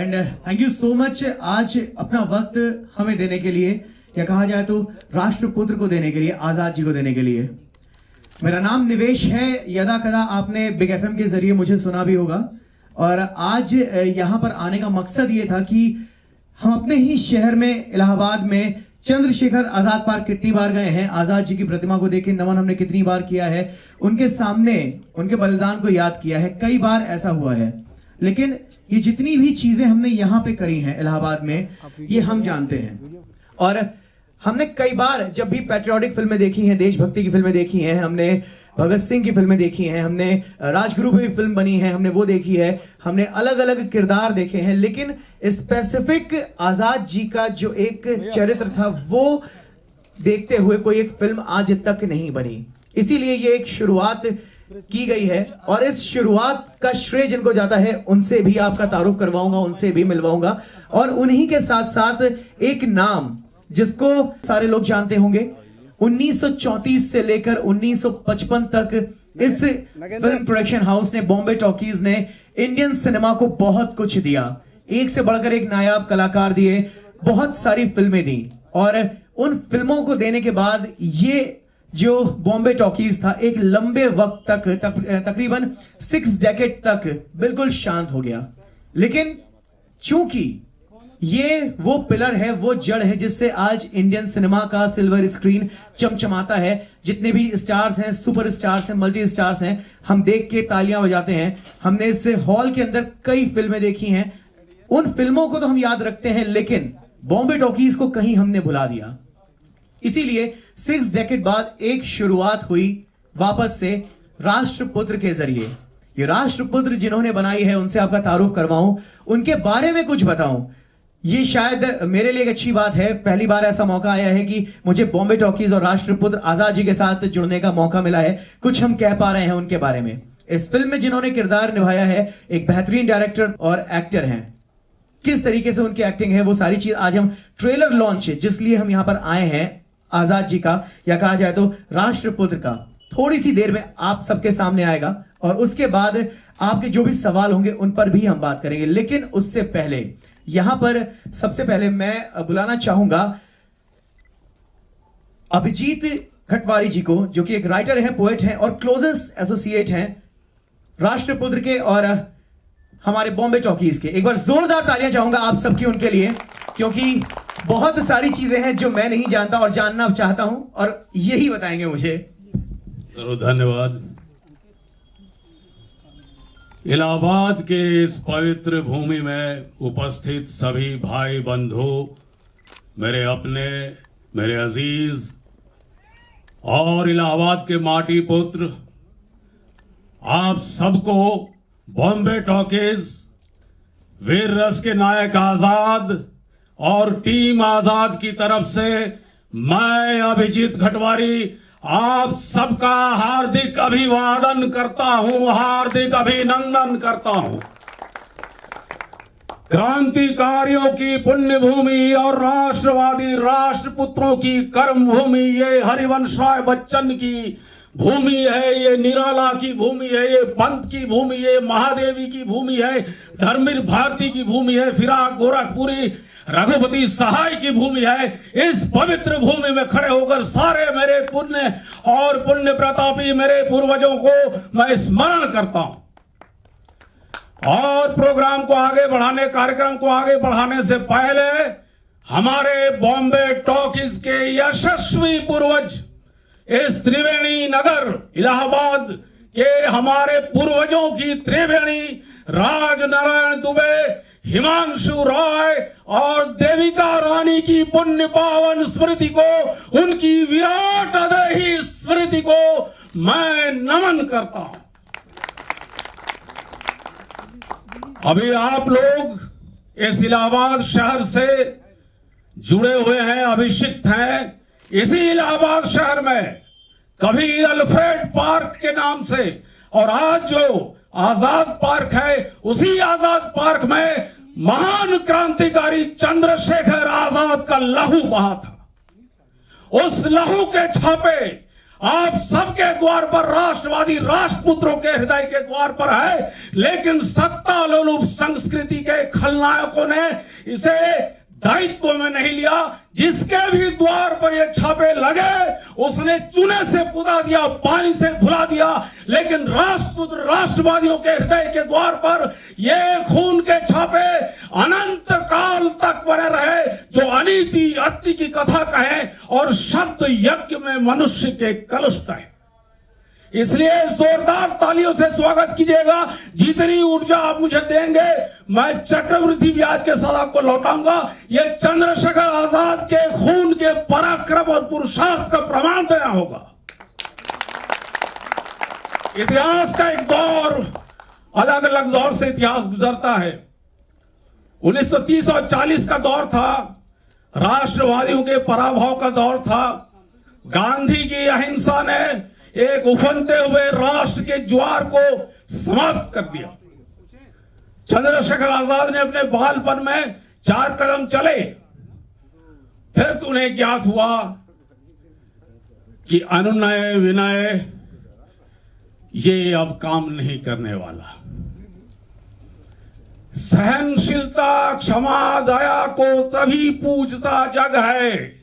And thank you so much आज अपना वक्त हमें देने के लिए, या कहा जाए तो राष्ट्रपुत्र को देने के लिए, आजाद जी को देने के लिए। मेरा नाम निवेश है। यदा कदा आपने बिग एफएम के जरिए मुझे सुना भी होगा, और आज यहाँ पर आने का मकसद ये था कि हम अपने ही शहर में इलाहाबाद में चंद्रशेखर आजाद पार्क कितनी बार गए हैं, आजाद जी की प्रतिमा को देख के नमन हमने कितनी बार किया है, उनके सामने उनके बलिदान को याद किया है, कई बार ऐसा हुआ है। लेकिन ये जितनी भी चीजें हमने यहाँ पे करी हैं इलाहाबाद में, ये हम जानते हैं। और हमने कई बार जब भी पैट्रियोटिक फिल्में देखी हैं, देशभक्ति की फिल्में देखी हैं, हमने भगत सिंह की फिल्में देखी हैं, हमने राजगुरु पे भी फिल्म बनी है, हमने वो देखी है, हमने अलग अलग किरदार देखे हैं, लेकिन स्पेसिफिक आजाद जी का जो एक चरित्र था वो देखते हुए कोई एक फिल्म आज तक नहीं बनी। इसीलिए ये एक शुरुआत की गई है, और इस शुरुआत का श्रेय जिनको जाता है उनसे भी आपका तारुफ करवाऊंगा, उनसे भी मिलवाऊंगा, और उन्हीं के साथ साथ एक नाम जिसको सारे लोग जानते होंगे। 1934 से लेकर 1955 तक इस फिल्म प्रोडक्शन हाउस ने, बॉम्बे टॉकीज ने इंडियन सिनेमा को बहुत कुछ दिया, एक से बढ़कर एक नायाब कलाकार दिए, बहुत सारी फिल्में दी, और उन फिल्मों को देने के बाद ये जो बॉम्बे टॉकीज था एक लंबे वक्त तक तकरीबन 6 डेकेड तक बिल्कुल शांत हो गया। लेकिन चूंकि ये वो पिलर है, वो जड़ है जिससे आज इंडियन सिनेमा का सिल्वर स्क्रीन चमचमाता है। जितने भी स्टार्स हैं, सुपर स्टार्स हैं, मल्टी स्टार्स हैं, हम देख के तालियां बजाते हैं। हमने इस हॉल के अंदर कई फिल्में देखी हैं, उन फिल्मों को तो हम याद रखते हैं, लेकिन बॉम्बे टॉकीज को कहीं हमने भुला दिया। इसीलिए 6 डेकेड बाद एक शुरुआत हुई वापस से राष्ट्रपुत्र के जरिए। ये राष्ट्रपुत्र जिन्होंने बनाई है उनसे आपका तारुफ करवाऊं, उनके बारे में कुछ बताऊं, ये शायद मेरे लिए एक अच्छी बात है। पहली बार ऐसा मौका आया है कि मुझे बॉम्बे टॉकीज और राष्ट्रपुत्र आजाद जी के साथ जुड़ने का मौका मिला है, कुछ हम कह पा रहे हैं उनके बारे में। इस फिल्म में जिन्होंने किरदार निभाया है, एक बेहतरीन डायरेक्टर और एक्टर हैं, किस तरीके से उनकी एक्टिंग है, वो सारी चीज आज हम ट्रेलर लॉन्च जिसलिए हम यहां पर आए हैं आजाद जी का, या कहा जाए तो राष्ट्रपुत्र का, थोड़ी सी देर में आप सबके सामने आएगा, और उसके बाद आपके जो भी सवाल होंगे उन पर भी हम बात करेंगे। लेकिन उससे पहले यहां पर सबसे पहले मैं बुलाना चाहूंगा अभिजीत खटवारी जी को, जो कि एक राइटर हैं, पोएट हैं और क्लोजेस्ट एसोसिएट हैं राष्ट्रपुत्र के और हमारे बॉम्बे टॉकीज के। एक बार जोरदार तालियां चाहूंगा आप सबकी उनके लिए, क्योंकि बहुत सारी चीजें हैं जो मैं नहीं जानता और जानना चाहता हूं, और यही बताएंगे मुझे। जरूर, धन्यवाद। इलाहाबाद के इस पवित्र भूमि में उपस्थित सभी भाई बंधु, मेरे अपने, मेरे अजीज और इलाहाबाद के माटी पुत्र, आप सबको बॉम्बे टॉकीज, वीर रस के नायक आजाद और टीम आजाद की तरफ से मैं अभिजीत खटवारी आप सबका हार्दिक अभिवादन करता हूं, हार्दिक अभिनंदन करता हूं। क्रांतिकारियों की पुण्य भूमि और राष्ट्रवादी राष्ट्रपुत्रों की कर्म भूमि, ये हरिवंश राय बच्चन की भूमि है, ये निराला की भूमि है, ये पंत की भूमि है, महादेवी की भूमि है, धर्मवीर भारती की भूमि है, फिराक गोरखपुरी रघुपति सहाय की भूमि है। इस पवित्र भूमि में खड़े होकर सारे मेरे पुण्य और पुण्य प्रतापी मेरे पूर्वजों को मैं स्मरण करता हूं। और प्रोग्राम को आगे बढ़ाने, कार्यक्रम को आगे बढ़ाने से पहले हमारे बॉम्बे टॉकीज के यशस्वी पूर्वज, इस त्रिवेणी नगर इलाहाबाद के हमारे पूर्वजों की त्रिवेणी, राज नारायण दुबे, हिमांशु राय और देविका रानी की पुण्य पावन स्मृति को, उनकी विराट अदेही स्मृति को मैं नमन करता हूं। अभी आप लोग इस इलाहाबाद शहर से जुड़े हुए हैं, अभिषिक्त हैं। इसी इलाहाबाद शहर में कभी अल्फ्रेड पार्क के नाम से, और आज जो आजाद पार्क है, उसी आजाद पार्क में महान क्रांतिकारी चंद्रशेखर आजाद का लहू बहा था। उस लहू के छापे आप सबके द्वार पर राष्ट्रवादी राष्ट्रपुत्रों के हृदय के द्वार पर है, लेकिन सत्ता लोलुप संस्कृति के खलनायकों ने इसे दायित्व में नहीं लिया। जिसके भी द्वार पर ये छापे लगे उसने चूने से पुता दिया, पानी से धुला दिया, लेकिन राष्ट्रपुत्र राष्ट्रवादियों के हृदय के द्वार पर ये खून के छापे अनंत काल तक बने रहे, जो अनीति अति की कथा कहे और शब्द यज्ञ में मनुष्य के कलुष है। इसलिए जोरदार तालियों से स्वागत कीजिएगा। जितनी ऊर्जा आप मुझे देंगे मैं चक्रवृद्धि ब्याज के साथ आपको लौटाऊंगा। ये चंद्रशेखर आजाद के खून के पराक्रम और पुरुषार्थ का प्रमाण देना होगा। इतिहास का एक दौर, अलग अलग दौर से इतिहास गुजरता है। 1930 और 40 का दौर था, राष्ट्रवादियों के पराभव का दौर था। गांधी की अहिंसा ने एक उफनते हुए राष्ट्र के ज्वार को समाप्त कर दिया। चंद्रशेखर आजाद ने अपने बालपन में 4 कदम चले, फिर उन्हें ज्ञात हुआ कि अनुनय विनय ये अब काम नहीं करने वाला। सहनशीलता क्षमा दया को तभी पूजता जग है,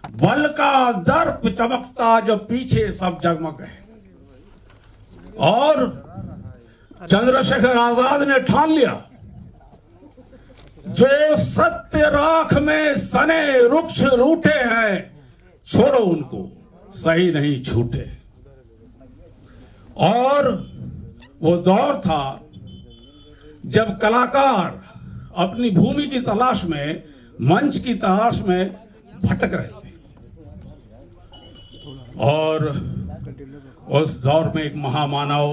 बल का दर्प चमकता जब पीछे सब जगमग है। और चंद्रशेखर आजाद ने ठान लिया, जो सत्य राख में सने रुक्ष रूठे हैं, छोड़ो उनको सही नहीं छूटे। और वो दौर था जब कलाकार अपनी भूमि की तलाश में, मंच की तलाश में भटक रहे थे। और उस दौर में एक महामानव,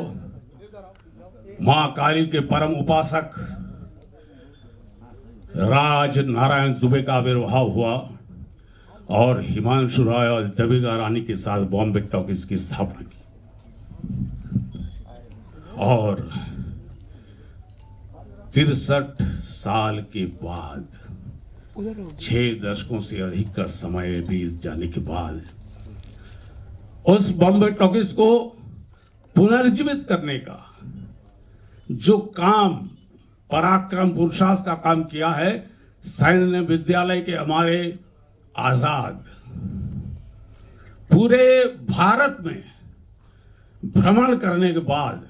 मां काली के परम उपासक राज नारायण दुबे का आविर्भाव हुआ और हिमांशु राय और देविका रानी के साथ बॉम्बे टॉकीज की स्थापना की। और 63 साल के बाद, 6 दशकों से अधिक का समय बीत जाने के बाद, उस बॉम्बे टॉकीज को पुनर्जीवित करने का जो काम, पराक्रम पुरुषार्थ का काम किया है, सैन्य विद्यालय के हमारे आजाद पूरे भारत में भ्रमण करने के बाद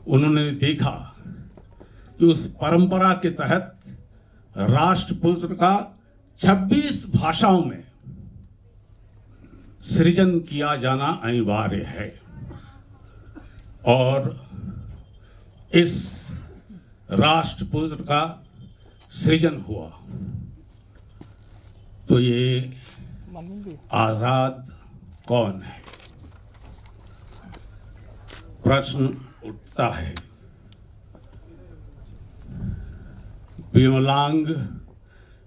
उन्होंने देखा कि उस परंपरा के तहत राष्ट्रपुत्र का 26 भाषाओं में सृजन किया जाना अनिवार्य है। और इस राष्ट्रपुत्र का सृजन हुआ तो ये आजाद कौन है, प्रश्न उठता है। विमलांग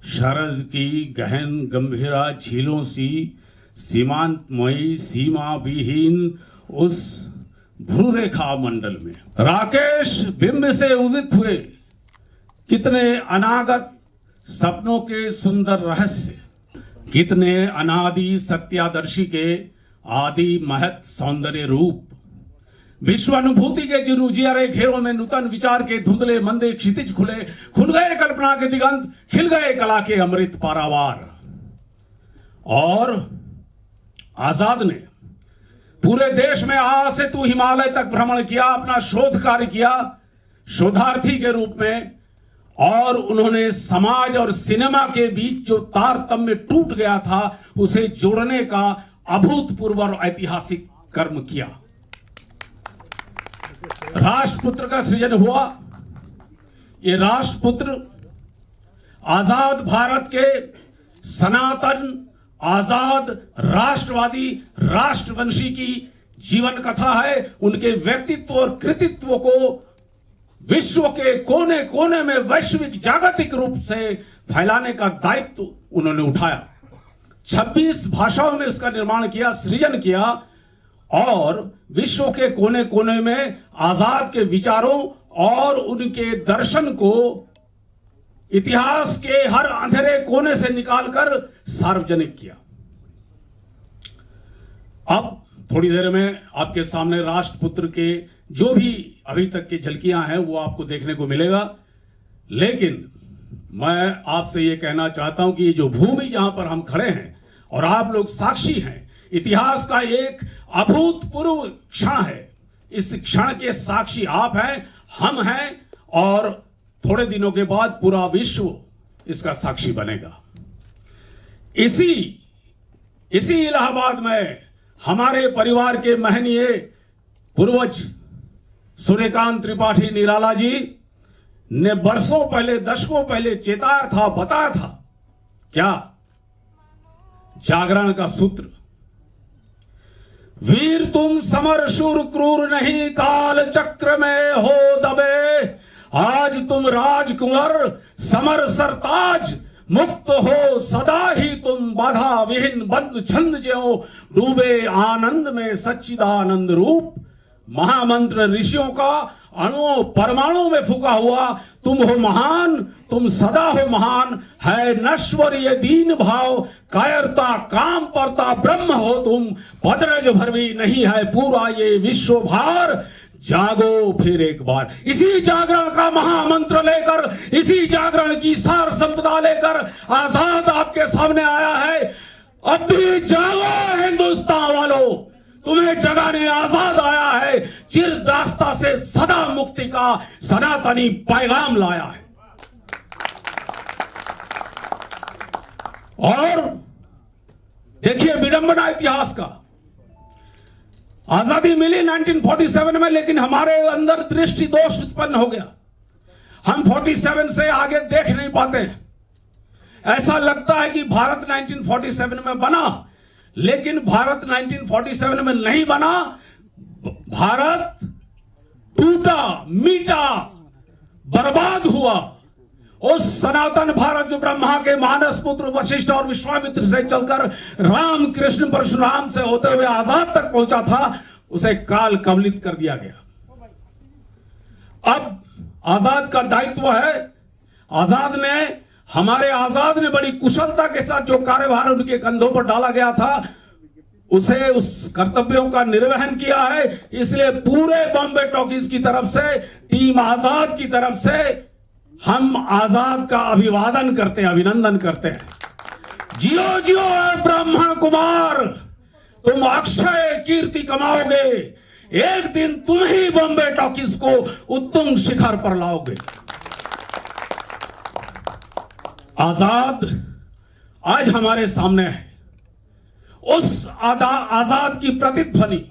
शरद की गहन गंभीरा झीलों सी, सीमांतमयी सीमा विहीन उस भ्रूरेखा मंडल में राकेश बिंब से उदित हुए कितने अनागत सपनों के सुंदर रहस्य, कितने अनादि सत्यादर्शी के आदि महत सौंदर्य रूप, विश्व अनुभूति के जिन उजियारे घेरों में नूतन विचार के धुंधले मंदे क्षितिज खुले, खुल गए कल्पना के दिगंत, खिल गए कला के अमृत पारावार। और आजाद ने पूरे देश में आ से तू हिमालय तक भ्रमण किया, अपना शोध कार्य किया शोधार्थी के रूप में। और उन्होंने समाज और सिनेमा के बीच जो तारतम्य टूट गया था उसे जोड़ने का अभूतपूर्व और ऐतिहासिक कर्म किया। राष्ट्रपुत्र का सृजन हुआ। ये राष्ट्रपुत्र आजाद भारत के सनातन आजाद राष्ट्रवादी राष्ट्रवंशी की जीवन कथा है। उनके व्यक्तित्व और कृतित्व को विश्व के कोने कोने में वैश्विक जागतिक रूप से फैलाने का दायित्व उन्होंने उठाया। 26 भाषाओं में इसका निर्माण किया, सृजन किया और विश्व के कोने कोने में आजाद के विचारों और उनके दर्शन को इतिहास के हर अंधेरे कोने से निकालकर सार्वजनिक किया। अब थोड़ी देर में आपके सामने राष्ट्रपुत्र के जो भी अभी तक की झलकियां हैं वो आपको देखने को मिलेगा। लेकिन मैं आपसे ये कहना चाहता हूं कि ये जो भूमि जहां पर हम खड़े हैं और आप लोग साक्षी हैं, इतिहास का एक अभूतपूर्व क्षण है। इस क्षण के साक्षी आप हैं, हम हैं, और थोड़े दिनों के बाद पूरा विश्व इसका साक्षी बनेगा। इसी इलाहाबाद में हमारे परिवार के महनीय पूर्वज सूर्यकांत त्रिपाठी निराला जी ने वर्षों पहले, दशकों पहले चेताया था, बताया था क्या? जागरण का सूत्र, वीर तुम समर शूर क्रूर नहीं, काल चक्र में हो दबे, आज तुम राजकुंवर समर सरताज, मुक्त हो सदा ही तुम बाधा विहीन, बंद छंद ज्यों डूबे आनंद में सच्चिदानंद रूप। महामंत्र ऋषियों का अणुओं परमाणु में फूका हुआ, तुम हो महान, तुम सदा हो महान, है नश्वर ये दीन भाव, कायरता काम परता ब्रह्म हो तुम, पदरज भर भी नहीं है पूरा ये विश्व भार, जागो फिर एक बार। इसी जागरण का महामंत्र लेकर, इसी जागरण की सार संपदा लेकर आजाद आपके सामने आया है। अब भी जागो हिंदुस्तान वालों, तुम्हें जगाने आजाद आया है, चिर दास्ता से सदा मुक्ति का सनातनी पैगाम लाया है। और देखिए विडंबना इतिहास का, आजादी मिली 1947 में, लेकिन हमारे अंदर दृष्टि दोष उत्पन्न हो गया। हम 47 से आगे देख नहीं पाते। ऐसा लगता है कि भारत 1947 में बना, लेकिन भारत 1947 में नहीं बना। भारत टूटा, मीटा, बर्बाद हुआ। उस सनातन भारत जो ब्रह्मा के मानस पुत्र वशिष्ठ और विश्वामित्र से चलकर राम कृष्ण परशुराम से होते हुए आजाद तक पहुंचा था, उसे काल कवलित कर दिया गया। अब आजाद का दायित्व है, आजाद ने बड़ी कुशलता के साथ जो कार्यभार उनके कंधों पर डाला गया था, उसे उस कर्तव्यों का निर्वहन किया है। इसलिए पूरे बॉम्बे टॉकीज की तरफ से, टीम आजाद की तरफ से हम आजाद का अभिवादन करते हैं, अभिनंदन करते हैं। जियो जियो ब्राह्मण कुमार, तुम अक्षय कीर्ति कमाओगे, एक दिन तुम ही बॉम्बे टॉकीज को उत्तुंग शिखर पर लाओगे। आजाद आज हमारे सामने है। उस आजाद की प्रतिध्वनि,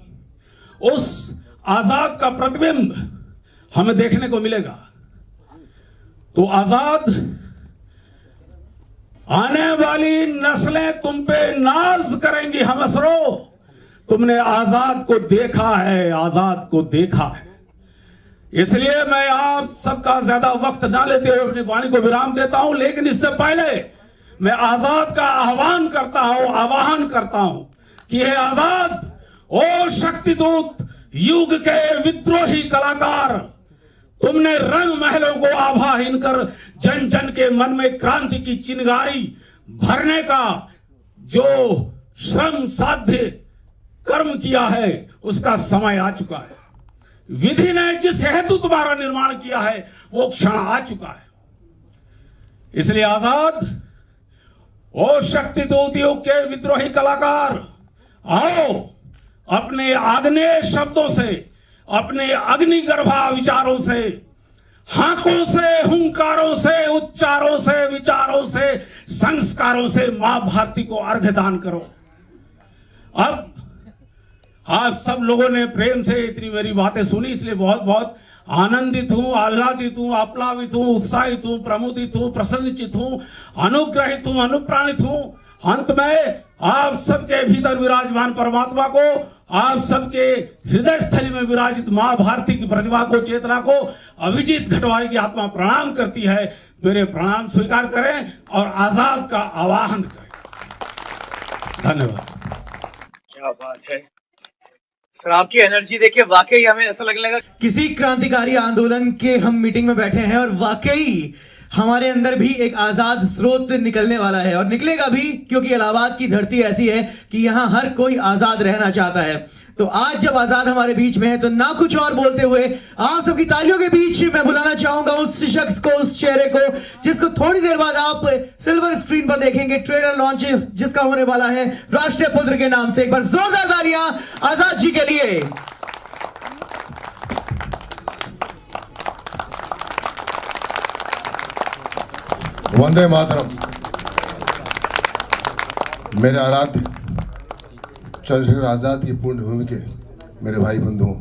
उस आजाद का प्रतिबिंब हमें देखने को मिलेगा। तो आजाद, आने वाली नस्लें तुम पे नाज करेंगी हमसरो, तुमने आजाद को देखा है, आजाद को देखा है। इसलिए मैं आप सबका ज्यादा वक्त ना लेते हुए अपनी वाणी को विराम देता हूं। लेकिन इससे पहले मैं आजाद का आह्वान करता हूं कि हे आजाद, ओ शक्तिदूत, युग के विद्रोही कलाकार, तुमने रंग महलों को आभाहीन कर जन जन के मन में क्रांति की चिंगारी भरने का जो श्रम साध्य कर्म किया है, उसका समय आ चुका है। विधि ने जिस हेतु तुम्हारा निर्माण किया है, वो क्षण आ चुका है। इसलिए आजाद, ओ शक्तिदूत युग के विद्रोही कलाकार, आओ अपने आग्नेय शब्दों से, अपने अग्निगर्भा विचारों से, हाकों से, हुंकारों से, उच्चारों से, विचारों से, संस्कारों से मां भारती को अर्घ्य दान करो। अब आप सब लोगों ने प्रेम से इतनी मेरी बातें सुनी, इसलिए बहुत बहुत आनंदित हूं, आह्लादित हूं, आप्लावित हूं, उत्साहित हूं, प्रमुदित हूं, प्रसन्नचित हूं, अनुग्रहित हूं, अनुप्राणित हूं। अंत में आप सबके भीतर विराजमान परमात्मा को, आप सबके हृदय स्थली में विराजित मां भारती की प्रतिभा को, चेतना को अभिजीत घटवारी की आत्मा प्रणाम करती है। मेरे प्रणाम स्वीकार करें और आजाद का आवाहन करें। धन्यवाद। क्या बात है सर, आपकी एनर्जी देखिए, वाकई हमें ऐसा लगने लगा किसी क्रांतिकारी आंदोलन के हम मीटिंग में बैठे हैं और वाकई हमारे अंदर भी एक आजाद स्रोत निकलने वाला है और निकलेगा भी, क्योंकि इलाहाबाद की धरती ऐसी है कि यहां हर कोई आजाद रहना चाहता है। तो आज जब आजाद हमारे बीच में है तो ना कुछ और बोलते हुए आप सबकी तालियों के बीच मैं बुलाना चाहूंगा उस शख्स को, उस चेहरे को जिसको थोड़ी देर बाद आप सिल्वर स्क्रीन पर देखेंगे, ट्रेलर लॉन्च जिसका होने वाला है राष्ट्रीय पुत्र के नाम से। एक बार जोरदार तालियां आजाद जी के लिए। वंदे मातरम। मेरे आराध्य चंद्रशेखर आजाद की पूर्ण भूमि के मेरे भाई बंधुओं,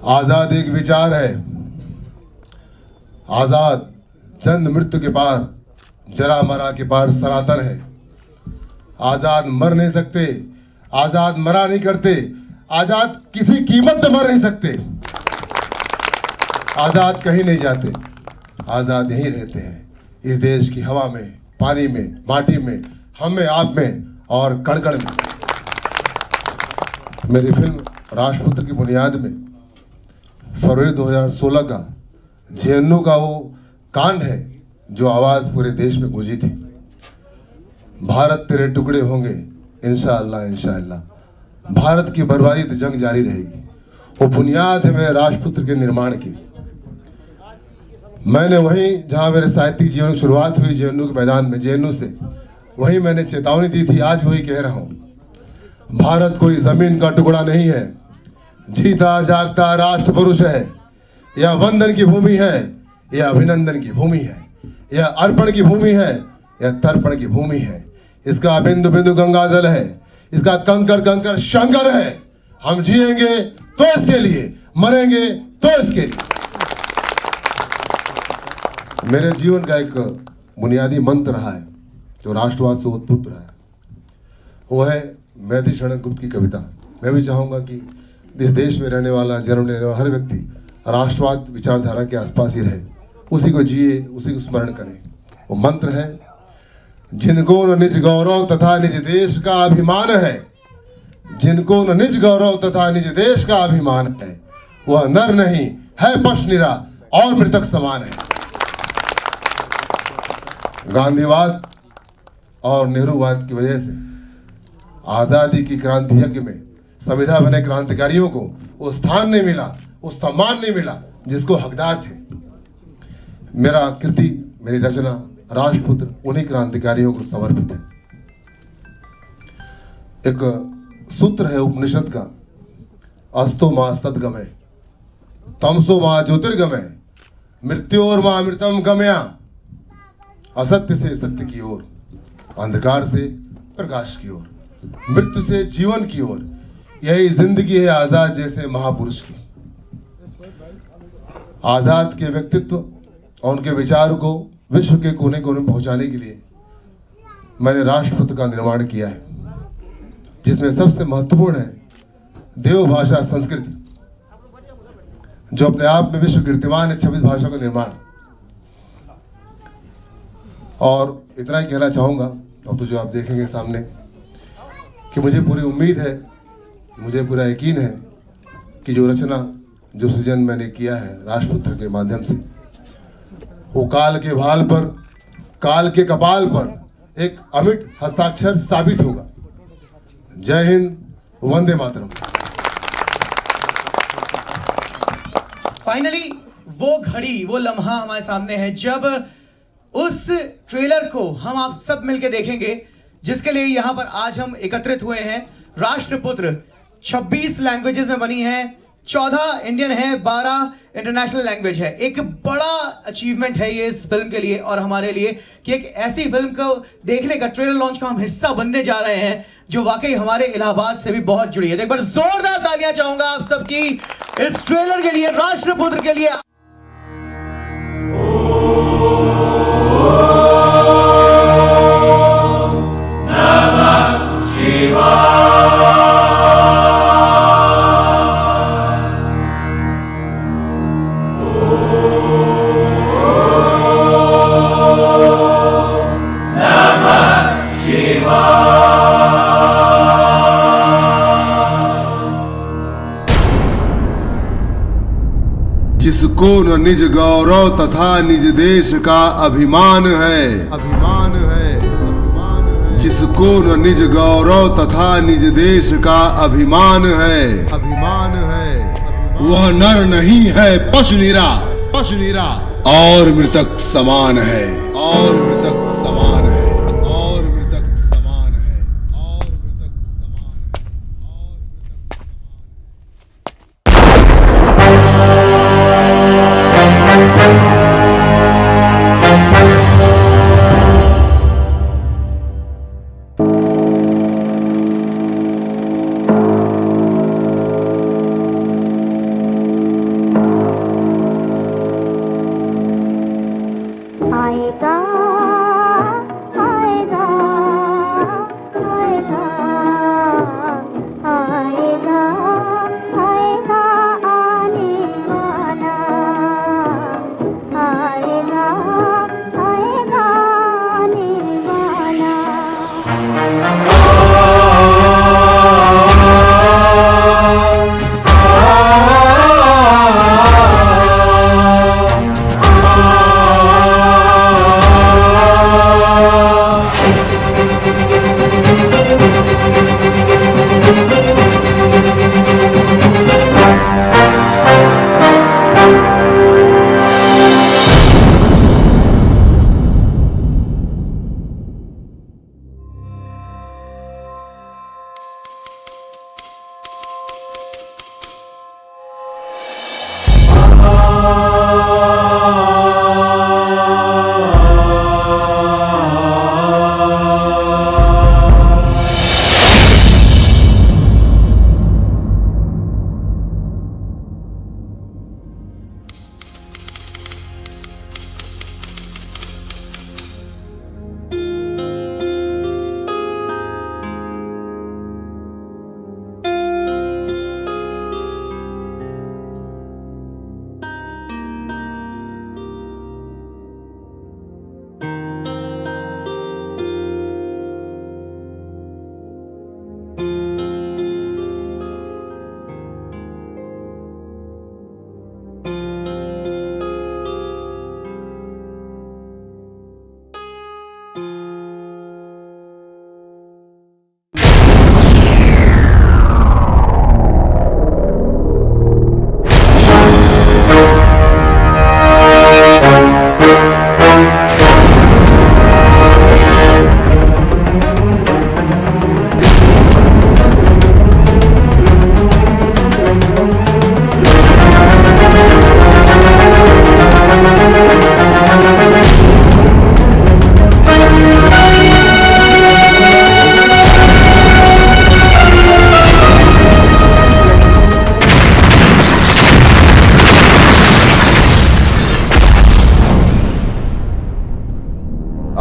आजाद एक विचार है। आजाद जन्म मृत्यु के पार, जरा मरा के पार सनातन है। आजाद मर नहीं सकते, आजाद मरा नहीं करते, आजाद किसी कीमत पे मर नहीं सकते। आजाद कहीं नहीं जाते, आजाद यहीं रहते हैं, इस देश की हवा में, पानी में, माटी में, हम में, आप में और कण कण में। मेरी फिल्म राष्ट्रपुत्र की बुनियाद में फरवरी 2016 का जेएनयू का वो कांड है जो आवाज पूरे देश में गूंजी थी। भारत तेरे टुकड़े होंगे इंशाअल्लाह इंशाअल्लाह। भारत की बर्बादी तो जंग जारी रहेगी। वो बुनियाद है मेरे राष्ट्रपुत्र के निर्माण की। मैंने वहीं जहां मेरे साहित्यिक जीवन की शुरुआत हुई जेएनयू के मैदान में, जेएनयू से, वहीं मैंने चेतावनी दी थी, आज वही कह रहा हूं। भारत कोई जमीन का टुकड़ा नहीं है, जीता जागता राष्ट्र पुरुष है। यह वंदन की भूमि है, यह अभिनंदन की भूमि है, यह अर्पण की भूमि है, यह तर्पण की भूमि है। इसका बिंदु बिंदु गंगा जल है, इसका कंकर कंकर शंकर है। हम जिएंगे तो इसके लिए, मरेंगे तो इसके लिए। मेरे जीवन का एक बुनियादी मंत्र रहा है जो राष्ट्रवाद से उत्पन्न रहा है, वो है मैथिली शरण गुप्त की कविता। मैं भी चाहूँगा कि इस देश में रहने वाला, जन्म लेने वाला हर व्यक्ति राष्ट्रवाद विचारधारा के आसपास ही रहे, उसी को जिए, उसी को स्मरण करें। वो मंत्र है, जिनको न निज गौरव तथा निज देश का अभिमान है, जिनको न निज गौरव तथा निज देश का अभिमान है, वह नर नहीं है पश निरा और मृतक समान है। गांधीवाद और नेहरूवाद की वजह से आजादी की क्रांति यज्ञ में संविधान बने क्रांतिकारियों को वो स्थान नहीं मिला, वो सम्मान नहीं मिला जिसको हकदार थे। मेरा कृति, मेरी रचना राष्ट्रपुत्र उन्हीं क्रांतिकारियों को समर्पित है। एक सूत्र है उपनिषद का, अस्तो मां सद्गमय, तमसो मां ज्योतिर्गमय, मृत्योर मां अमृतम गमया। असत्य से सत्य की ओर, अंधकार से प्रकाश की ओर, मृत्यु से जीवन की ओर, यही जिंदगी है आजाद जैसे महापुरुष की। आजाद के व्यक्तित्व और उनके विचार को विश्व के कोने कोने में पहुंचाने के लिए मैंने राष्ट्रपुत्र का निर्माण किया है, जिसमें सबसे महत्वपूर्ण है देवभाषा संस्कृति, जो अपने आप में विश्व कीर्तिमान है, 26 भाषा का निर्माण। और इतना ही कहना चाहूँगा, अब तो जो आप देखेंगे सामने, कि मुझे पूरी उम्मीद है, मुझे पूरा यकीन है कि जो रचना, जो सृजन मैंने किया है राष्ट्रपुत्र के माध्यम से, वो काल के भाल पर, काल के कपाल पर एक अमिट हस्ताक्षर साबित होगा। जय हिंद, वंदे मातरम। फाइनली वो घड़ी, वो लम्हा हमारे सामने है जब उस ट्रेलर को हम आप सब मिलके देखेंगे, जिसके लिए यहां पर आज हम एकत्रित हुए हैं। राष्ट्रपुत्र 26 लैंग्वेजेस में बनी है, 14 इंडियन है, 12 इंटरनेशनल लैंग्वेज है। एक बड़ा अचीवमेंट है ये इस फिल्म के लिए और हमारे लिए कि एक ऐसी फिल्म को देखने का, ट्रेलर लॉन्च का हम हिस्सा बनने जा रहे हैं जो वाकई हमारे इलाहाबाद से भी बहुत जुड़ी है। तो एक बार जोरदार तालियां चाहूंगा आप सबकी इस ट्रेलर के लिए, राष्ट्रपुत्र के लिए। किसको न निज गौरव तथा निज देश का अभिमान है, अभिमान है, अभिमान है। किसको न निज गौरव तथा निज देश का अभिमान है, अभिमान है। वह नर नहीं है पशु निरा, पशु निरा और मृतक समान है, और मृतक समान है, और मृतक समान है, और मृतक समान आएगा आएगा आएगा आएगा आएगा आने वाला आएगा आएगा आने वाला।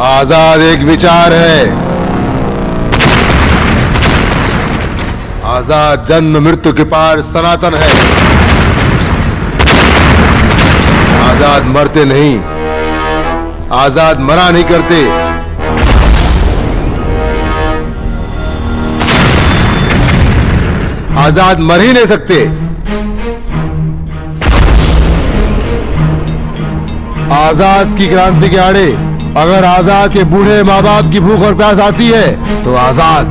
आजाद एक विचार है, आजाद जन्म मृत्यु के पार सनातन है। आजाद मरते नहीं, आजाद मरा नहीं करते। आजाद मर ही नहीं सकते। आजाद की क्रांति के आड़े अगर आजाद के बूढ़े माँ बाप की भूख और प्यास आती है तो आजाद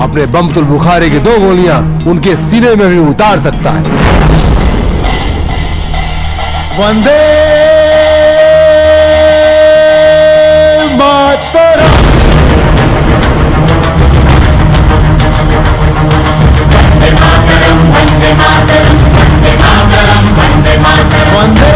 अपने बमतुल बुखारे की 2 गोलियां उनके सीने में भी उतार सकता है। वंदे मातरम। वंदे मातरम, वंदे मातरम, वंदे मातरम, वंदे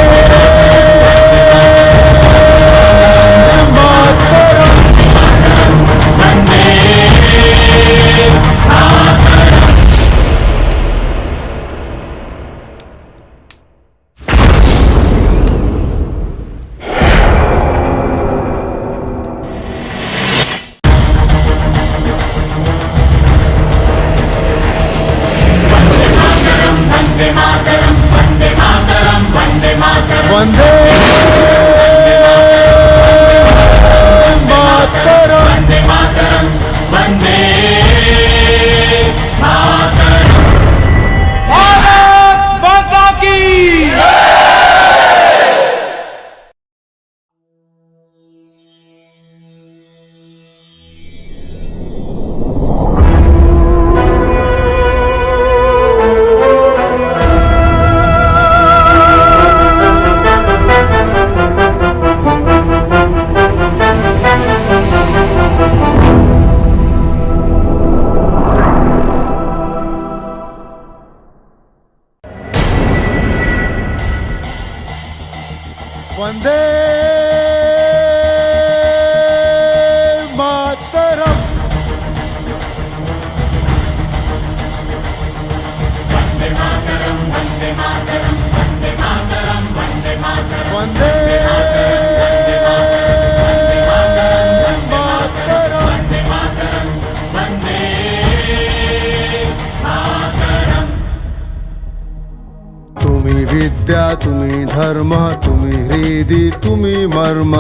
वंदे मातरम। वंदे तुम्ही विद्या तुम्ही धर्म तुम्ही हृदि तुम्ही मर्म।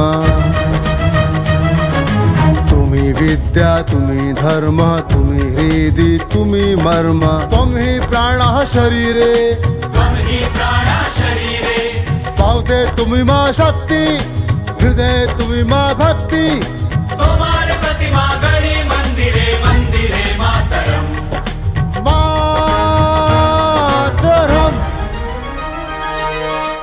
तुम्ही विद्या तुम्ही धर्म तुम्ही हृदि तुम्ही मर्म। त्वं हि प्राणः शरीरे पावते तुम्ही मा शक्ति हृदय तुम्ही मा भक्ति। तुम्हारे प्रतिमा गणी मंदिरे मंदिरे मातरम। मातरम।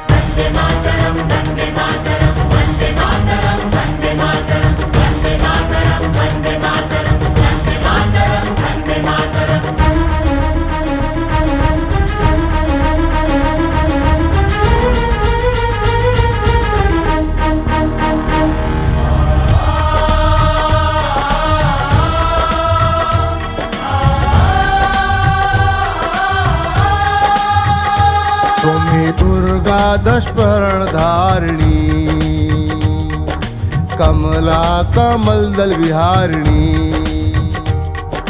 वंदे मातरम वंदे मातरम वंदे मातरम वंदे मातरम वंदे मातरम वंदे मातरम वंदे मातरम वंदे मातरम। तुम्ही दुर्गा दशपर्ण धारिणी कमला कमल दल विहारिणी।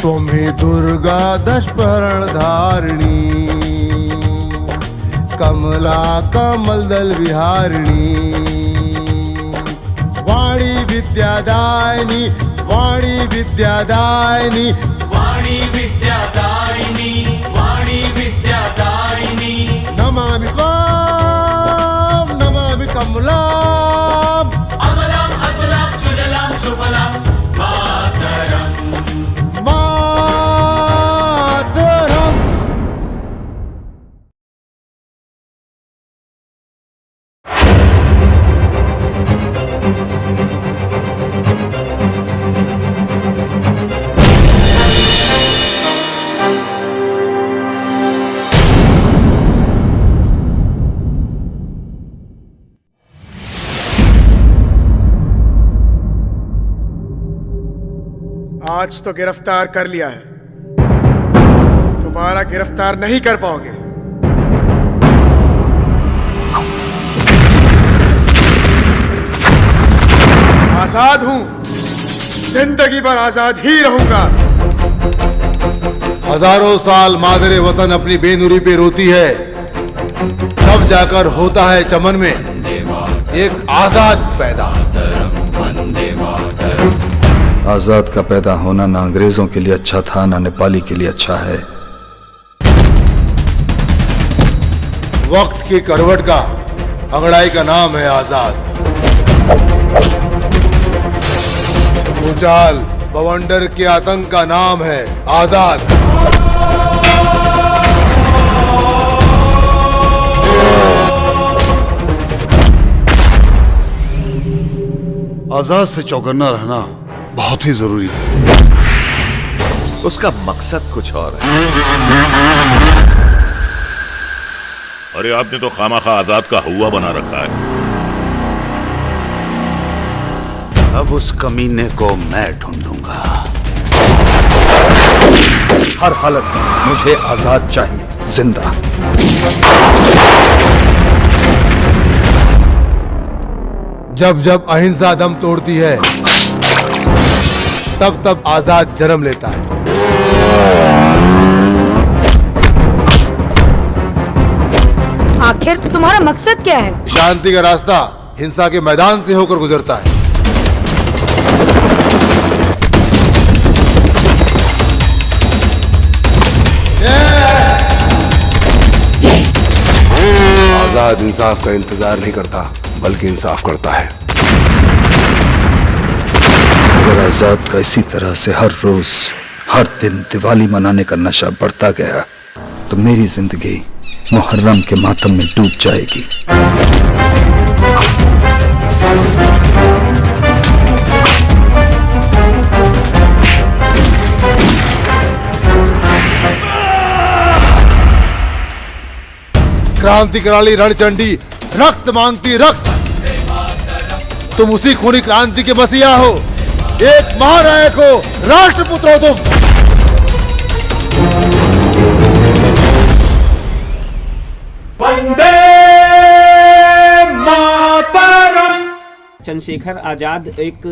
तुम्ही दुर्गा दशपर्ण धारिणी कमला कमल दल विहारिणी। वाणी विद्यादायिनी वाणी विद्यादायिनी वाणी विद्यादायिनी वाणी विद्यादायिनी। नमामि त्वां नमामि कमलाम्। अमलां अतुलां सुजलां सुफलां मातरम। मातरम। आज तो गिरफ्तार कर लिया है, दोबारा गिरफ्तार नहीं कर पाओगे। आजाद हूं, जिंदगी भर आजाद ही रहूंगा। हजारों साल मादरे वतन अपनी बेनुरी पे रोती है, तब जाकर होता है चमन में एक आजाद पैदा। आजाद का पैदा होना ना अंग्रेजों के लिए अच्छा था ना नेपाली के लिए अच्छा है। वक्त की करवट का अंगड़ाई का नाम है आजाद। भूचाल बवंडर के आतंक का नाम है आजाद। आजाद से चौकन्ना रहना बहुत ही जरूरी है। उसका मकसद कुछ और है। अरे आपने तो खामाखा आजाद का हुआ बना रखा है। अब उस कमीने को मैं ढूंढूंगा। हर हालत में मुझे आजाद चाहिए, जिंदा। जब जब अहिंसा दम तोड़ती है तब तब आजाद जन्म लेता है। आखिर तुम्हारा मकसद क्या है? शांति का रास्ता हिंसा के मैदान से होकर गुजरता है। आजाद इंसाफ का इंतजार नहीं करता बल्कि इंसाफ करता है। अगर आजाद का इसी तरह से हर रोज हर दिन दिवाली मनाने का नशा बढ़ता गया तो मेरी जिंदगी मुहर्रम के मातम में डूब जाएगी। क्रांति कराली रणचंडी रक्त मांगती रक्त। तुम उसी खूनी क्रांति के मसीहा हो, एक महानायक हो, राष्ट्रपुत्र हो तुम। वंदे मातरम। चंद्रशेखर आज़ाद एक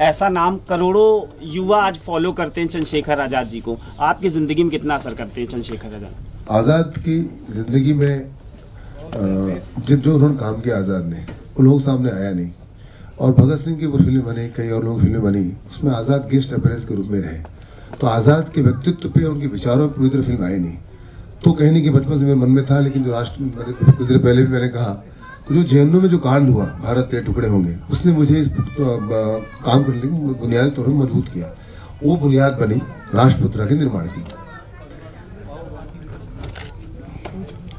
ऐसा नाम करोड़ों युवा आज फॉलो करते हैं चंद्रशेखर आज़ाद जी को। आपकी ज़िंदगी में कितना असर करते हैं चंद्रशेखर आज़ाद? आज़ाद की ज़िंदगी में जो उन्होंने काम किया आज़ाद ने, वो लोग सामने आया नहीं। और भगत सिंह की ऊपर फिल्में बनी, कई और लोग फिल्में बनी, उसमें आज़ाद गेस्ट अपीयरेंस के रूप में रहे। तो आज़ाद के व्यक्तित्व पे, उनके विचारों पर पूरी तरह फिल्म आई नहीं। तो कहने की बचपन से मेरे मन में था, लेकिन जो राष्ट्र कुछ देर पहले भी मैंने कहा, जो जेएनयू में जो कांड हुआ, भारत के टुकड़े होंगे, उसने मुझे इस काम करने की बुनियादी तौर पर मजबूत किया। वो बुनियाद बनी राष्ट्रपुत्र के निर्माण की।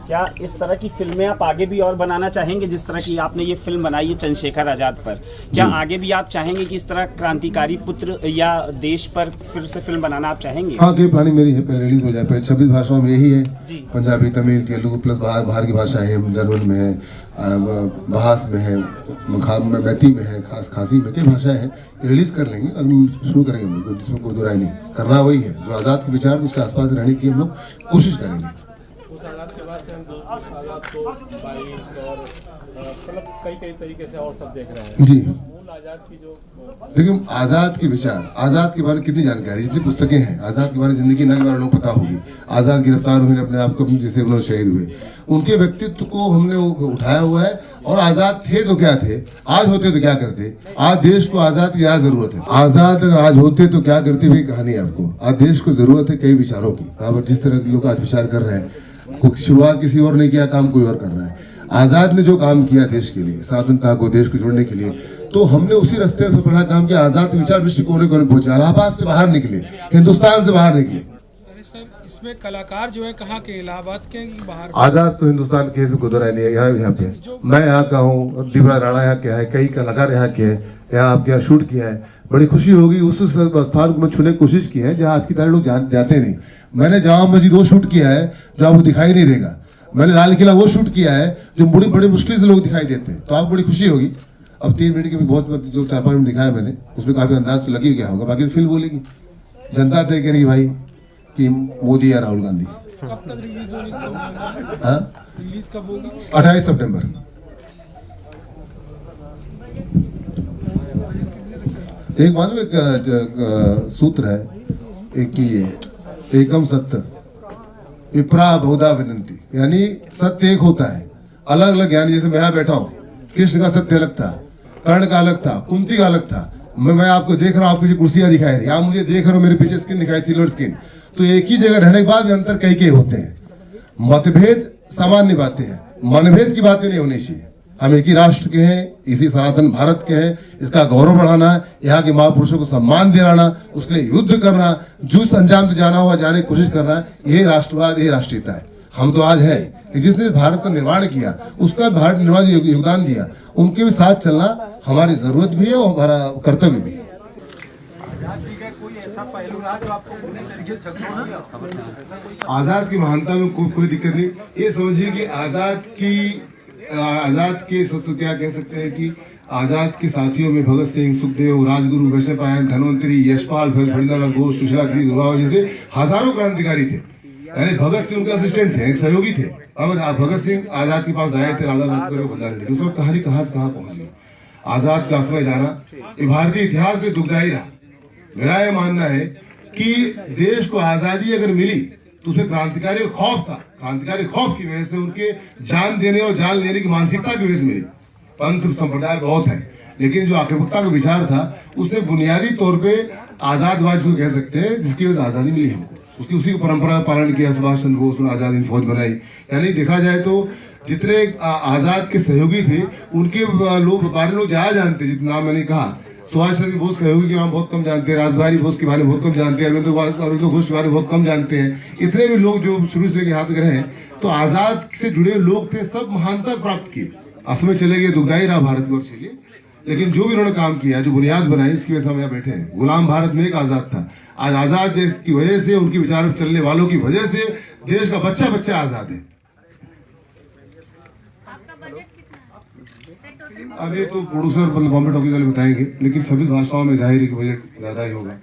क्या इस तरह की फिल्में आप आगे भी और बनाना चाहेंगे? जिस तरह की आपने ये फिल्म बनाई है चंद्रशेखर आज़ाद पर, क्या आगे भी आप चाहेंगे कि इस तरह क्रांतिकारी पुत्र या देश पर फिर से फिल्म बनाना आप चाहेंगे? हाँ, की प्लानिंग मेरी है, पहले रिलीज हो जाए। पहले 26 भाषाओं में यही है, पंजाबी, तमिल, तेलुगु प्लस बाहर की भाषाएं हैं, जर्मन में है, बहास में है, मैती में है, खासी में, कई भाषाएं हैं। रिलीज कर लेंगे, अब शुरू करेंगे हम लोग, जिसमें कोई दो राय नहीं। करना वही है जो आज़ाद के विचार, उसके आसपास रहने की हम लोग कोशिश करेंगे। आज़ाद के बाद से हम आज़ाद को बाइक और मतलब कई तरीके से और सब देख रहे हैं जी। मूल आज़ाद की जो देखिए, आज़ाद के विचार, आज़ाद के बारे में कितनी जानकारी, जितनी पुस्तकें हैं आज़ाद के बारे में, जिंदगी न के बारे में लोग पता होगी। आज़ाद गिरफ्तार हुए, अपने आप को जैसे उन्होंने शहीद हुए, उनके व्यक्तित्व को हमने उठाया हुआ है। और आज़ाद थे तो क्या थे, आज होते तो क्या करते। आज देश को आज़ाद की ज़्यादा जरूरत है। आज़ाद अगर आज होते तो क्या करते भी कहानी है आपको। आज देश को जरूरत है कई विचारों की, बराबर जिस तरह के लोग आज विचार कर रहे हैं। शुरुआत किसी और ने किया, काम कोई और कर रहा है। आज़ाद ने जो काम किया देश के लिए, सनातनता को, देश को जोड़ने के लिए, तो हमने उसी रास्ते से पहला काम किया। आज़ाद विचार विश्व कोने कोने पहुंचे, इलाहाबाद से बाहर निकले, हिंदुस्तान से बाहर निकले। अरे सर, इसमें कलाकार जो है कहाँ के, इलाहाबाद के बाहर? आज़ाद तो हिंदुस्तान के, इसमें कोई दो राय नहीं है। यहाँ पे मैं यहाँ का हूँ, दिवरा राणा यहाँ के है, कई कलाकार यहाँ के हैं, यहाँ आपके यहाँ शूट किया है। बड़ी खुशी होगी। उस स्थान को मैं छूने की कोशिश की है जहाँ आज की तरह लोग जाते नहीं। मैंने जामा मस्जिद वो शूट किया है जो आपको दिखाई नहीं देगा। मैंने लाल किला वो शूट किया है जो बड़ी मुश्किल से लोग दिखाई देते हैं। तो आपको बड़ी खुशी होगी। अब 3 मिनट के भी बहुत, जो 4-5 मिनट दिखाया मैंने, उसमें काफी अंदाज तो लगी गया होगा। बाकी तो फिल्म बोलेगी, जनता तय करेगी भाई कि मोदी या राहुल गांधी। कब तक रिलीज होगी? रिलीज कब होगा? 28 सितंबर। एक मालूम, एक सूत्र है, एक की है, एकम सत्य विप्रा बहुधा विनंती, यानी सत्य एक होता है, अलग अलग। यानी जैसे मैं यहाँ बैठा हूँ, कृष्ण का सत्य अलग था, कर्ण का अलग था, कुंती का अलग था। मैं आपको देख रहा हूँ, आप पीछे कुर्सियां दिखाई रही, आप मुझे देख रहे हो, मेरे पीछे स्किन दिखाई, सिल्वर स्किन। तो एक ही जगह रहने के बाद भी अंतर कई होते हैं। मतभेद सामान्य बातें हैं, मनभेद की बातें नहीं होनी चाहिए। हम एक ही राष्ट्र के हैं, इसी सनातन भारत के हैं, इसका गौरव बढ़ाना, यहाँ के महापुरुषों को सम्मान दिलाना, उसके लिए युद्ध करना, जुस अंजाम से जाना हुआ जाने की कोशिश करना, ये राष्ट्रवाद, ये राष्ट्रीयता है। हम तो आज है जिसने भारत का निर्माण किया, उसका भारत निर्माण योगदान दिया, उनके भी साथ चलना हमारी जरूरत भी है और हमारा कर्तव्य भी है। आजाद की महानता में कोई दिक्कत नहीं। ये समझिए कि आजाद के क्या कह सकते हैं कि आजाद के साथियों में भगत सिंह, सुखदेव, राजगुरु, वैशंपायन, धनवंतरी, यशपाल, फर्दिनांद घोष, सुशीला देवी, दुर्गावती जैसे हजारों क्रांतिकारी थे। यानी भगत सिंह उनके असिस्टेंट थे, एक सहयोगी थे। अब भगत सिंह आजाद के पास आए थे, राजा राजपुर को बंधा लेकिन उसमें कहानी कहाँ से कहाँ पहुंच गई। आजाद का समय जाना ये भारतीय इतिहास में दुखदायी रहा। मेरा यह मानना है कि देश को आजादी अगर मिली तो उसमें क्रांतिकारी खौफ था, क्रांतिकारी खौफ की वजह से उनके जान देने और जान लेने की मानसिकता की वजह से मिली। पंथ संप्रदाय बहुत है, लेकिन जो आक्रामकता का विचार था उसने बुनियादी तौर पे आजादवाद को कह सकते हैं, जिसकी वजह से आजादी मिली हमको। उसकी उसी को परंपरा का पालन किया सुभाष चंद्र बोस ने, आजाद हिंद फौज बनाई। यानी देखा जाए तो जितने आजाद के सहयोगी थे उनके बारे लोग ज्यादा जानते, जितना नाम मैंने कहा। सुभाष चंद्र बोस सहयोगी के नाम बहुत कम जानते हैं, राजबिहारी बोस के बारे में बहुत कम जानते हैं, अरविंद घोष के बारे में बहुत कम जानते हैं। इतने भी लोग जो शुरू से लेकर हाथ रहे हैं, तो आजाद से जुड़े लोग थे, सब महानता प्राप्त किए। असमय चले गए, दुखदायी रहा भारतवर्ष के लिए, लेकिन जो भी उन्होंने काम किया, जो बुनियाद बनाई, इसकी वजह से हम यहाँ बैठे हैं। गुलाम भारत में एक आजाद था, आज आजाद की वजह से, उनके विचार चलने वालों की वजह से देश का बच्चा बच्चा आजाद है। अभी तो प्रोड्यूसर मतलब बॉम्बे टॉकीज वाले बताएंगे, लेकिन सभी भाषाओं में जाहिर है कि बजट ज़्यादा ही होगा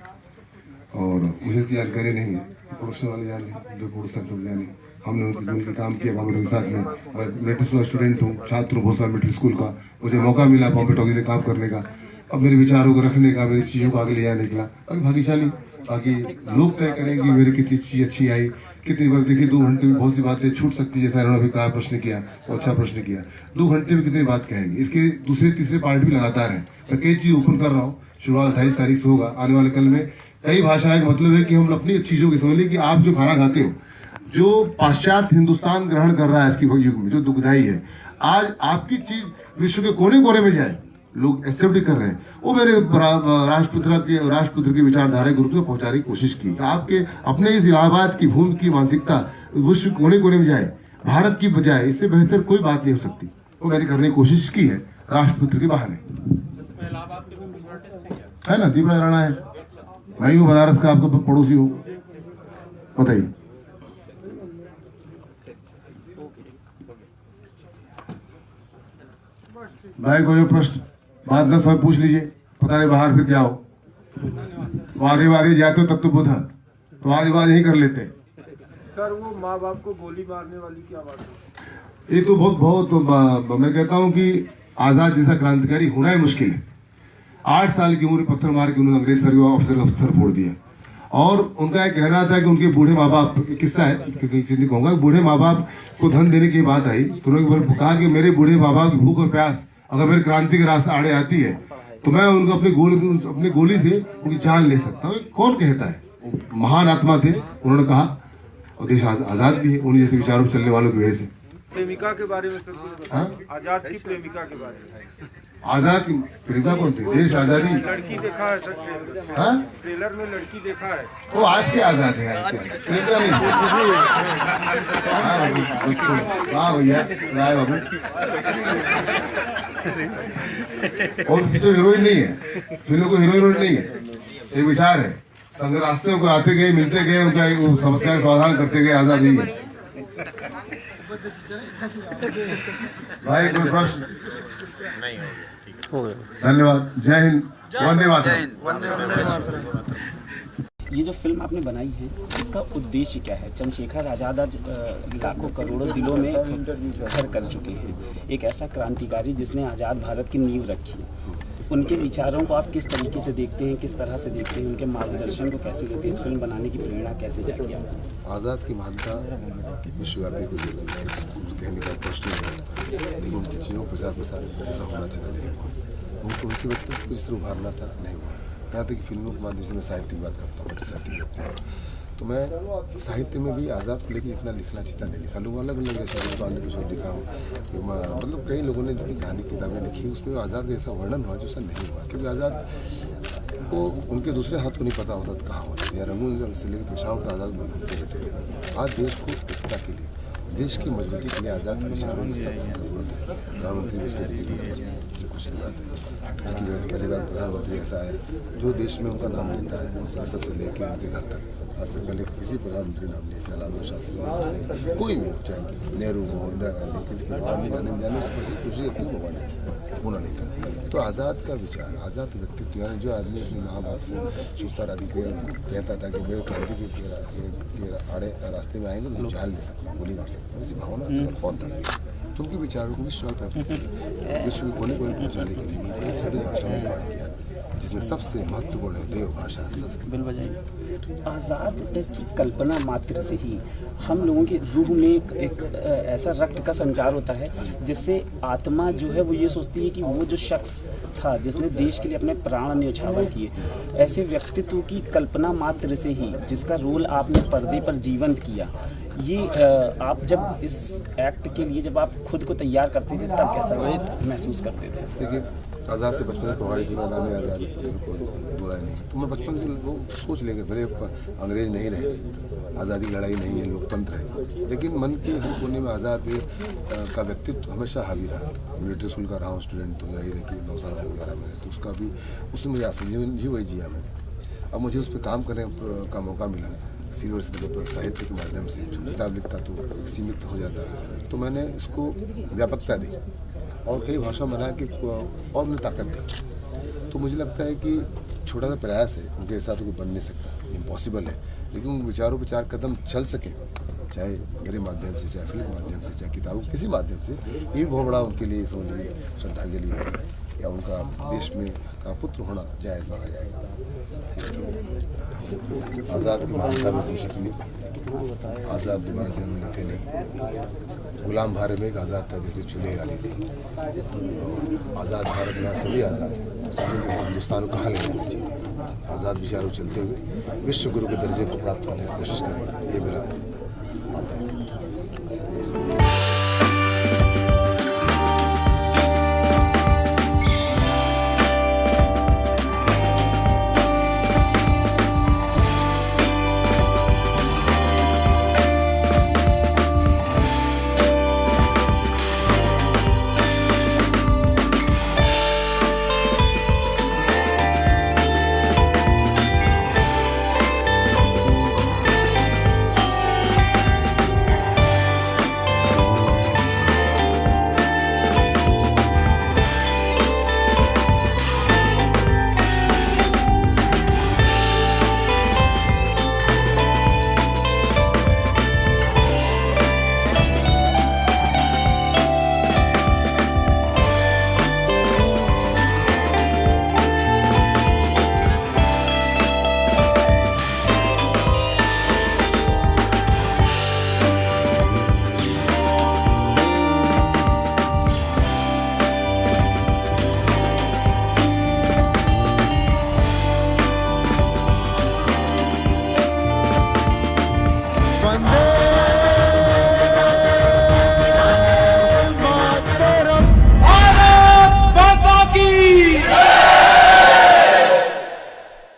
और मुझे तो जानकारी नहीं है। प्रोड्यूसर वाले जाने, जो प्रोड्यूसर सब जाने, हमने उनके काम किया बॉम्बे टॉकीज के साथ में। और मेडिकल स्कूल स्टूडेंट हूँ, छात्र हूँ बहुत सारा मेडिकल स्कूल का, मुझे मौका मिला बॉम्बे टॉकीज में काम करने का। अब मेरे विचारों को रखने का, मेरी चीज़ों को आगे ले जाने निकला और भाग्यशाली। बाकी लोग तय करेंगे मेरी कितनी चीज़ अच्छी आई, कितनी बार। देखिए 2 घंटे में बहुत सी बातें छूट सकती है, जैसा इन्होंने अभी कहा, प्रश्न किया, अच्छा प्रश्न किया। 2 घंटे में कितनी बात कहेंगे, इसके दूसरे तीसरे पार्ट भी लगातार है। मैं कई चीज़ ओपन कर रहा हूँ, शुरुआत 28 तारीख से होगा। आने वाले कल में कई भाषाएं का मतलब है कि हम अपनी चीज़ों की समझ लें कि आप जो खाना खाते हो, जो पाश्चात्य हिंदुस्तान ग्रहण कर रहा है आज की युग में, जो दुखदाई है, आज आपकी चीज़ विश्व के कोने कोने में जाए, लोग एक्सेप्ट कर रहे हैं। वो मेरे राष्ट्रपुत्र की विचारधारा के रूप में पहुंचाने की कोशिश की। आपके अपने इस इलाहाबाद की भूमि की मानसिकता विश्व कोने कोने में जाए, भारत की बजाय, इससे बेहतर कोई बात नहीं हो सकती। वो मैंने करने की कोशिश की है राष्ट्रपुत्र के बहाने, है ना। दीपराज राणा है, मैं ही हूँ बनारस का, आपका पड़ोसी हूँ, बताइए। भाई कोई प्रश्न बात न सब पूछ लीजिए, पता नहीं बाहर फिर क्या हो। वादे वादे जाते हो तब तो बुधा, तो वादे वादे नहीं कर लेते। सर वो माँ बाप को गोली मारने वाली क्या बात है? ये तो बहुत मैं कहता हूँ कि आजाद जैसा क्रांतिकारी होना ही मुश्किल है। 8 साल की उम्र पत्थर मार के उन्होंने अंग्रेज अफसर फोड़ दिया। और उनका एक कहना था कि उनके बूढ़े माँ बाप, किस्सा है, कहूंगा, बूढ़े माँ बाप को धन देने की बात आई तो उन्होंने कहा कि मेरे बूढ़े माँ बाप की भूख और प्यास अगर मेरी क्रांति के रास्ते आड़े आती है तो मैं उनको अपनी गोली से उनकी जान ले सकता हूँ। कौन कहता है? महान आत्मा थे, उन्होंने कहा, और देश आजाद भी है उन्हीं जैसे विचारों पर चलने वालों की वजह से। प्रेमिका के बारे में आजाद की प्रेमिका के बारे में। आजाद की प्रेमिका कौन थी? देश आजादी लड़की देखा है सर, ट्रेलर में लड़की देखा है। वो आज के आजाद है, प्रेमिका नहीं। हाँ भैया राय बाबू, और पिक्चर हीरोइन नहीं है, फिल्म को हीरोइन नहीं है, एक विचार है। संग रास्ते को आते गए, मिलते गए, उनका समस्या का समाधान करते गए, आजाद ही है। भाई कोई प्रश्न? धन्यवाद, जय हिंद, वंदे मातरम। ये जो फिल्म आपने बनाई है, इसका उद्देश्य क्या है? चंद्रशेखर आज़ाद आज लाखों करोड़ों दिलों में घर कर चुके हैं। एक ऐसा क्रांतिकारी जिसने आज़ाद भारत की नींव रखी, उनके विचारों को आप किस तरीके से देखते हैं, किस तरह से देखते हैं, उनके मार्गदर्शन को कैसे लेते हैं? इस फिल्म बनाने की प्रेरणा कैसे जागी आपको? आज़ाद की महानता विश्वव्यापी को कहने का प्रश्न नहीं उठता, लेकिन उनकी चीज़ों प्रचार प्रसार जैसा होना चाहिए नहीं हुआ। उनके व्यक्तित्व को जिस तरह उभारना था नहीं हुआ। यहाँ तक कि फिल्मों के माध्यम से मैं साहित्य की बात करता हूँ, तो साहित्य व्यक्ति हूँ, तो मैं साहित्य में भी आज़ाद को लेकर जितना लिखना चाहिए नहीं लिखा। लोग अलग अलग जैसे देशपाल ने कुछ लिखा हो, मतलब कई लोगों ने जितनी कहानी किताबें लिखी उसमें आज़ाद का ऐसा वर्णन हुआ जो ऐसा नहीं हुआ, क्योंकि आज़ाद को उनके दूसरे हाथ को नहीं पता होता तो कहाँ होता था, या रंगून से लेकर पेशावर तक आज़ाद बोलते रहते थे। आज देश को एकता के लिए, देश की मजबूती के लिए आज़ाद के विचारों की सख्त जरूरत है। प्रधानमंत्री भी इसका जिक्र करते हैं, जो खुशी की बात है, जिसकी वजह से पहली बार प्रधानमंत्री ऐसा है जो देश में उनका नाम लेता है, संसद से लेकर उनके घर तक। आज तक पहले किसी प्रधानमंत्री नाम लिया, चाहे लाल बहादुर शास्त्री हो, चाहे कोई भी हो, चाहे नेहरू हो, इंदिरा गांधी, किसी को बाहर नहीं जाने उससे पहले कोशिश अपनी भगवान ने होना नहीं था। तो आज़ाद का विचार, आज़ाद व्यक्तित्व, यानी जो आदमी अपने माँ बाप को सोचता रहा कि कहता था कि वे क्रांति के आड़े रास्ते में आएंगे तो जान ले सकता, गोली मार सकता, ऐसी भावना कौन था? तो उनके विचारों को विश्व के कोने कोने पहुँचाने के लिए सभी भाषाओं में बांट दिया, जिसमें सबसे महत्वपूर्ण है देव भाषा संस्कृत। आज़ाद की कल्पना मात्र से ही हम लोगों की रूह में एक ऐसा रक्त का संचार होता है जिससे आत्मा जो है वो ये सोचती है कि वो जो शख्स था जिसने देश के लिए अपने प्राण न्यौछावर किए, ऐसे व्यक्तित्व की कल्पना मात्र से ही जिसका रोल आपने पर्दे पर जीवंत किया, ये आप जब इस एक्ट के लिए जब आप खुद को तैयार करते थे तब कैसा महसूस करते थे? देखिए, आज़ाद से बचपन में प्रभावित हुआ, नाम आज़ाद, इसमें कोई बुरा नहीं। तो मैं बचपन से वो सोच लेंगे, भले अंग्रेज नहीं रहे, आज़ादी की लड़ाई नहीं है, लोकतंत्र है, लेकिन मन के हर कोने में आज़ाद का व्यक्तित्व हमेशा हावी रहा। मिलिट्री स्कूल का रहा हूँ स्टूडेंट, तो जाहिर है कि 9 साल वगैरह मेरे, तो उसका भी उसने मुझे आस्था जी वही जिया मैंने। अब मुझे उस पर काम करने का मौका मिला, सिल्वर से मतलब साहित्य के माध्यम से। जो किताब लिखता तो सीमित हो जाता, तो मैंने इसको व्यापकता दी। और कई भाषाओं में बनाया कि और उन्हें ताकत दी। तो मुझे लगता है कि छोटा सा प्रयास है, उनके साथ कोई बन नहीं सकता, इम्पॉसिबल है, लेकिन उन विचारों पर 4 कदम चल सके, चाहे मेरे माध्यम से, चाहे फिल्म के माध्यम से, चाहे किताबों किसी माध्यम से, ये भी बहुत बड़ा उनके लिए समझ लीजिए श्रद्धांजलि होगी, या उनका देश में का पुत्र होना जायज़ माना जाएगा। आज़ाद की महानता में कोई शक नहीं, आज़ाद दोबारा जन्म लेते नहीं। गुलाम भारत में एक आज़ाद था जिसे चुने वाली थी, और आज़ाद भारत में सभी आज़ाद हैं, तो समझो कि हिंदुस्तान को कहाँ ले जाना चाहिए। आज़ाद विचारों चलते हुए विश्व गुरु के दर्जे को प्राप्त करने की कोशिश करें, ये मेरा मानना है।